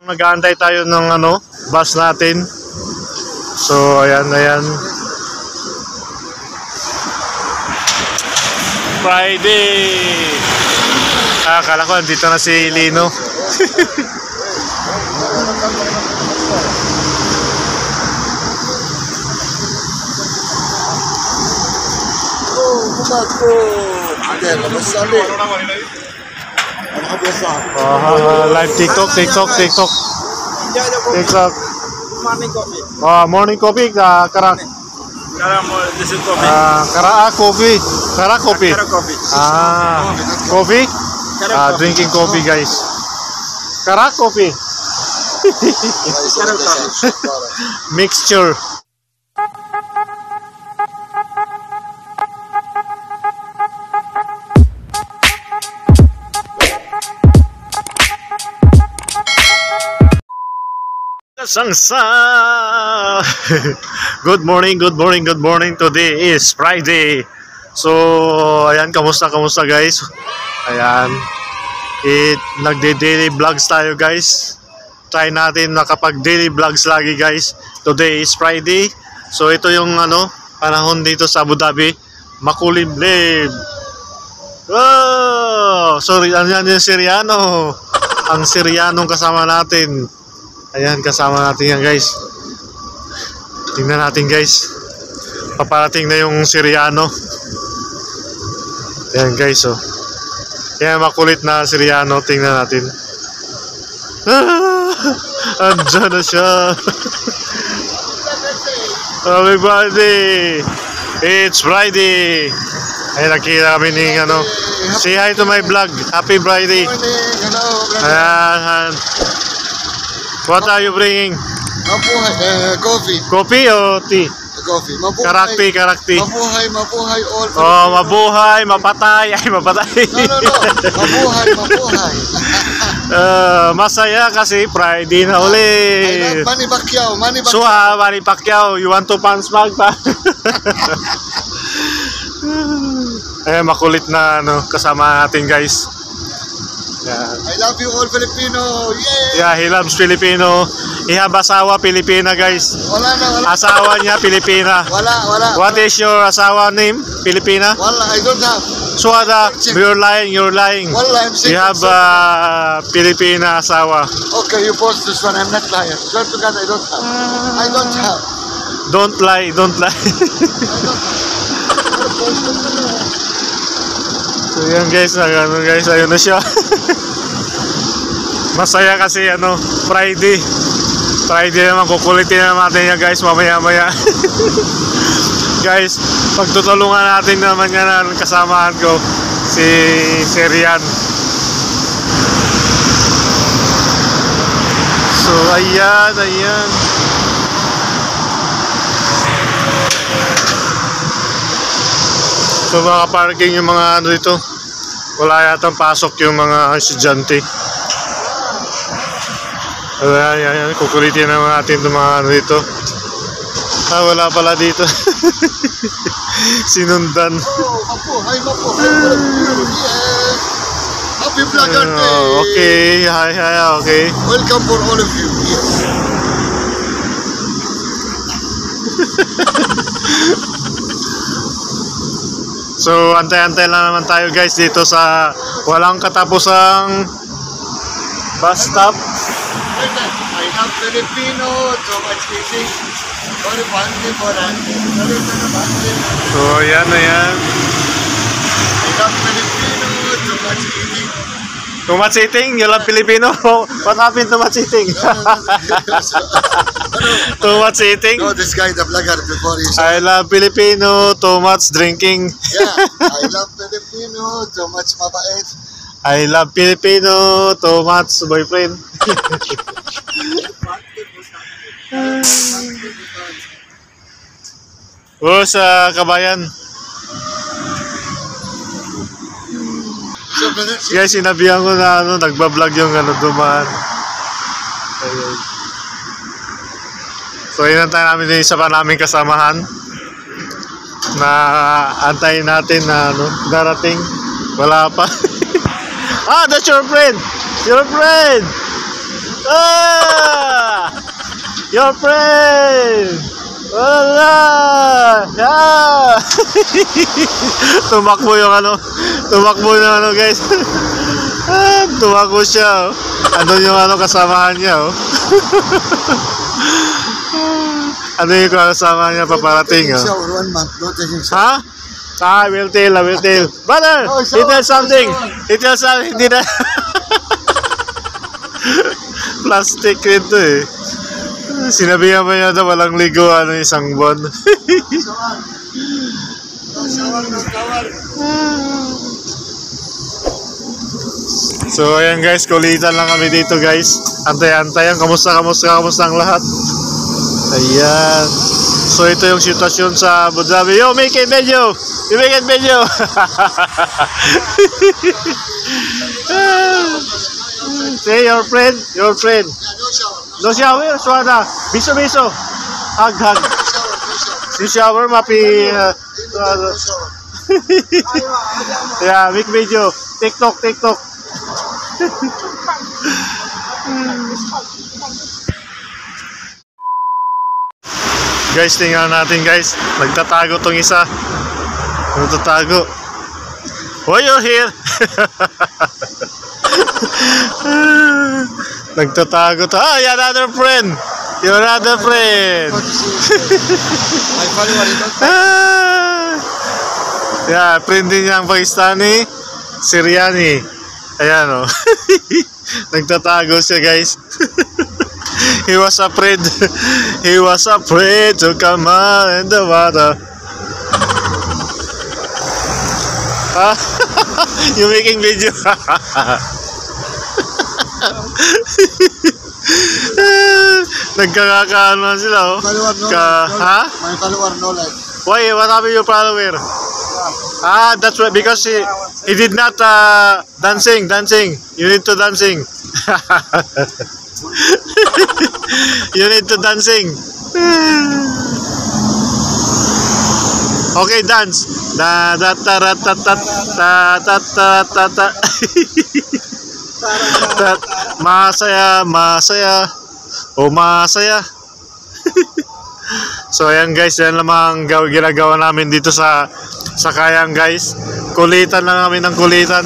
Mag-aantay tayo ng bus natin. So, ayan. Friday! Akala ko, andito na si Lino. Live TikTok. Morning coffee, karak. This is coffee. Karak coffee. Coffee? Drinking coffee, guys. Karak coffee. Mixture. Sangsa. Good morning. Today is Friday. So, ayan, kamusta guys? Ayan. Nagde-daily vlogs tayo, guys. Try natin nakapag-daily vlogs lagi, guys. Today is Friday. So, ito yung panahon dito sa Abu Dhabi. Makulimlim. Oh, sorry, yan yung Syriano. Ang Syrianong kasama natin. Ayan, kasama natin yan, guys. Tingnan natin, guys. Paparating na yung Syriano. Ayan, guys, oh. Ayan, makulit na Syriano. Tingnan natin. Andyan na siya. Everybody, it's Friday. Ayan, nakita kami ni say hi to my vlog. Happy Friday. Hello, ayan. What are you bringing? Coffee. Coffee or tea? Coffee. Karakti. Mabuhay all. Oh, mabuhay, mapatay. Ay, mapatay. No. Mabuhay. Masaya kasi Friday na uli. Manny Pacquiao. So, Manny Pacquiao, you want to punch bag pa? Eh, makulit na kasama natin, guys. Yeah. I love you all Filipino. Yeah, he loves Filipino. He have asawa Pilipina, guys. Wala. Asawa niya Pilipina. Wala. What is your asawa name? Pilipina? Wala, I don't have. So you're lying. Wala, I'm saying. You have Pilipina asawa. Okay, you post this one. I'm not lying. Swear to God, I don't have. Don't lie. I don't have. So yan, guys, ayun na siya. Masaya kasi Friday naman, kukulitin naman natin yan, guys, mamaya. Guys, pagtutulungan natin naman yan ang kasamahan ko, si Serian. So ayan. So mga parking yung mga dito. Wala yatang pasok yung mga estudyante. Ayan, kukulitin naman natin itong mga dito. Wala pala dito. Sinundan. Mabuhay. Happy Vlogger Day. Okay, hi, okay. Welcome for all of you. So, antay-antay lang naman tayo, guys, dito sa walang katapusang bus stop. I love Filipino, so much easy. So, ayan. I love Filipino, so much easy. Too much eating? You love Filipino? What happened to much eating? Too much eating? No, this guy, the vlogger, before he said, I love Filipino, too much drinking. yeah, I love Filipino, too much mabait. I love Filipino, too much boyfriend. Sa kabayan. Guys, sinabihan ko na nagbablog yung dumaan. Ayun. So, inantay namin yung isa pa namin kasamahan na antayin natin na darating. Wala pa. That's your friend! Your friend! Ah! Your friend! Wala! Yeah! Tumakbo yung ano. Tumakbo yung ano, guys. Tumakbo siya, oh. Andun yung ano, kasamahan niya, oh. Ano yung kasama niya paparating, oh. Shower 1 month, no taking shower. Ha? I will tell. Brother, Oh, he tells something. shower. He tells something. Hindi na. Plastic ito eh. Sinabihan pa niya daw walang ligo isang buwan. Shower, no shower. So ayan guys, kulitan lang kami dito guys. Antay-antayan, kamusta ang lahat. Ayan. So ito yung sitwasyon sa Abu Dhabi. Yo, make it video. You make it video. Say your friend. Yeah, no shower. No shower, Suada. Biso. Hug. No shower. Si shower, mapi. No shower. Yeah, make video. TikTok. Guys, tingnan natin guys. Nagtatago tong isa. Nagtatago. Why you're here? Nagtatago to. Yeah, another friend. Your other friend. My follower is not Yeah, friend din niya ang Pakistani. Syriani. Ayan, oh. Nagtatago siya guys. He was afraid to come out in the water. Ah, you making video? Nagkakakaano sila, oh. follower, no Ha? My follower, no like. Why? What happened to your follower? Ah, that's why, because he did not dancing. You need to dancing. You need to dancing. Okay, dance. Da da ta ra ta ta ta ta ta ta ta. Masaya. Oh, masaya. So ayan guys, yan lamang ginagawa namin dito sa Kayang guys. Kulitan lang namin ng kulitan.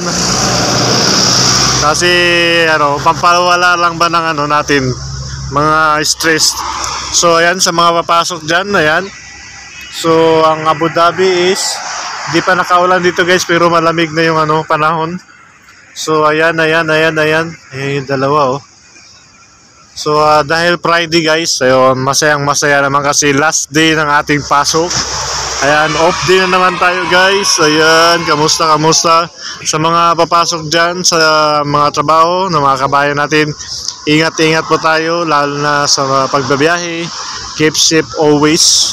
Kasi pampawala lang ba ng natin mga stress. So ayan, sa mga papasok dyan, ayan. So ang Abu Dhabi is di pa nakaulan dito guys, pero malamig na yung panahon. So ayan yung dalawa, oh. So dahil Friday guys, ayun, masaya naman kasi last day ng ating pasok. Ayan, off day na naman tayo guys. Ayan, kamusta sa mga papasok dyan sa mga trabaho ng mga kabayan natin. Ingat po tayo, lalo na sa pagbabiyahe. Keep safe always.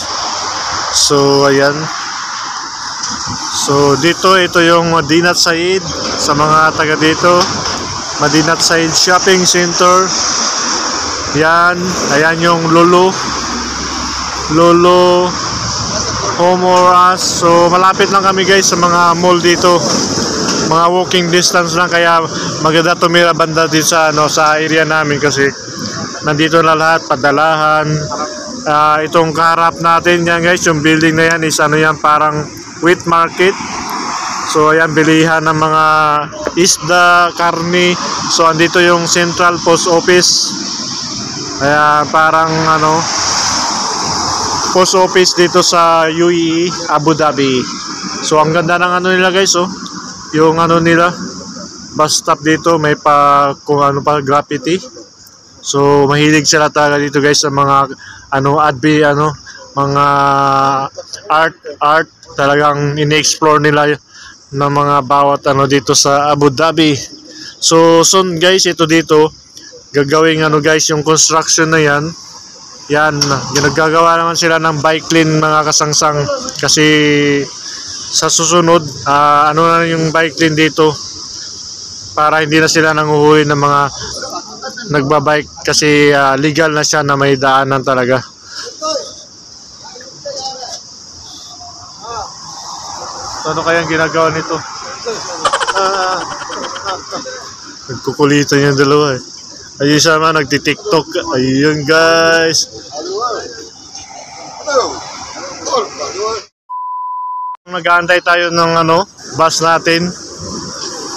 So ayan. So dito, ito yung Madinat Said. Sa mga taga dito, Madinat Said Shopping Center. Yan, ayan yung Lolo Homoras. So malapit lang kami guys sa mga mall dito. Mga walking distance lang, kaya maganda tumira banda dito sa area namin kasi nandito na lahat, padalahan. Itong kaharap natin yan guys, yung building na yan is yan, parang wheat market. So ayan, bilihan ng mga isda, karni. So andito yung Central Post Office. Kaya parang post office dito sa UAE, Abu Dhabi. So ang ganda ng nila guys, oh. Yung nila, bus stop dito, may pa graffiti. So mahilig sila talaga dito guys sa mga mga art talagang in-explore nila ng mga bawat dito sa Abu Dhabi. So soon guys, ito dito gagawing guys, yung construction na yan, ginagagawa naman sila ng bike lane mga kasangsang, kasi sa susunod na yung bike lane dito para hindi na sila nanguhuli ng mga nagbabike, kasi legal na siya na may daanan talaga. So, ano kayang ginagawa nito? Nagkukulitan yung dalawa eh. Ayun siya naman, nagti-tiktok. Ayun guys. Nag-aantay tayo ng bus natin.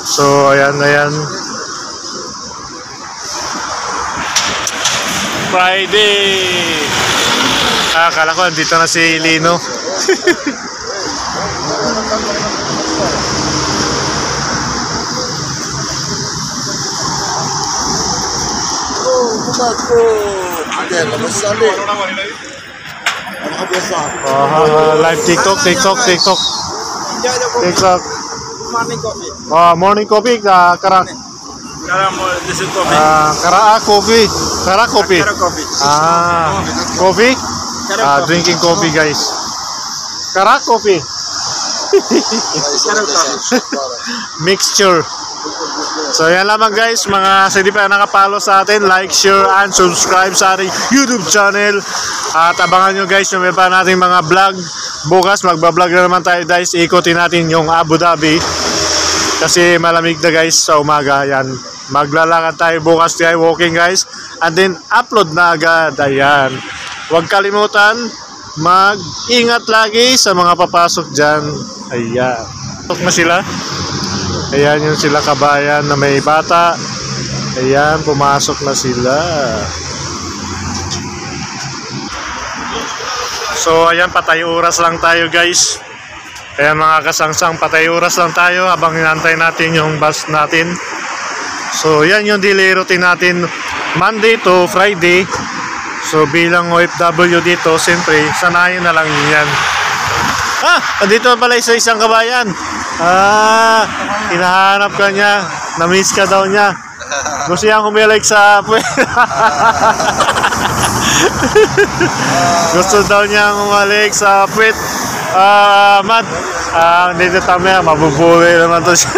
So, ayan. Friday! Akala ko, dito na si Lino. Live TikTok. Morning coffee. Morning coffee, karak. This is coffee. Coffee. Kara coffee. Kara coffee. Coffee? Kara Drinking coffee, guys. Kara coffee. Kara coffee. Mixture. So yan lamang guys, mga sa hindi pa nakapalo sa atin, like, share, and subscribe sa ating YouTube channel. At abangan nyo guys yung may pa nating mga vlog. Bukas magbablog na naman tayo guys, ikutin natin yung Abu Dhabi. Kasi malamig na guys sa umaga. Yan, maglalakad tayo bukas tayo walking guys. And then upload na agad. Ayan, huwag kalimutan, mag-ingat lagi sa mga papasok dyan. Ayan, pasok na sila. Ayan yung sila kabayan na may bata. Ayan, pumasok na sila. So ayan, patay oras lang tayo guys. Ayan mga kasangsang, patay oras lang tayo habang inantay natin yung bus natin. So yan yung daily routine natin, Monday to Friday. So bilang OFW dito, siyempre sanayin na lang yan. Andito pala sa isang kabayan. Hinahanap ka niya. Na-miss ka daw niya. Gusto niyang humilik sa gusto daw niyang humalik sa puwet. Matt, dito tama, mabubuli naman to siya.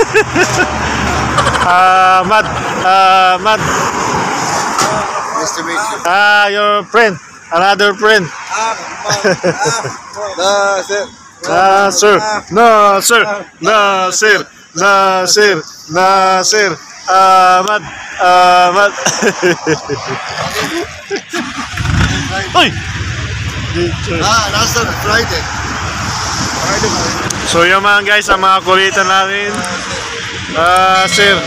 Matt, Nice to meet you. your friend, another friend. Sir. Nasir. Ahmad. Uy! Nasir, Friday. So yung mga guys, ang mga kulitan namin. Sir.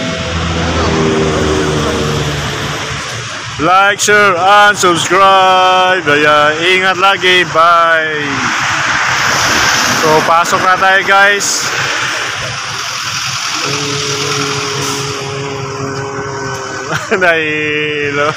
Like, share, and subscribe. Kaya ingat lagi. Bye. So pasok na tayo guys. Nahilo.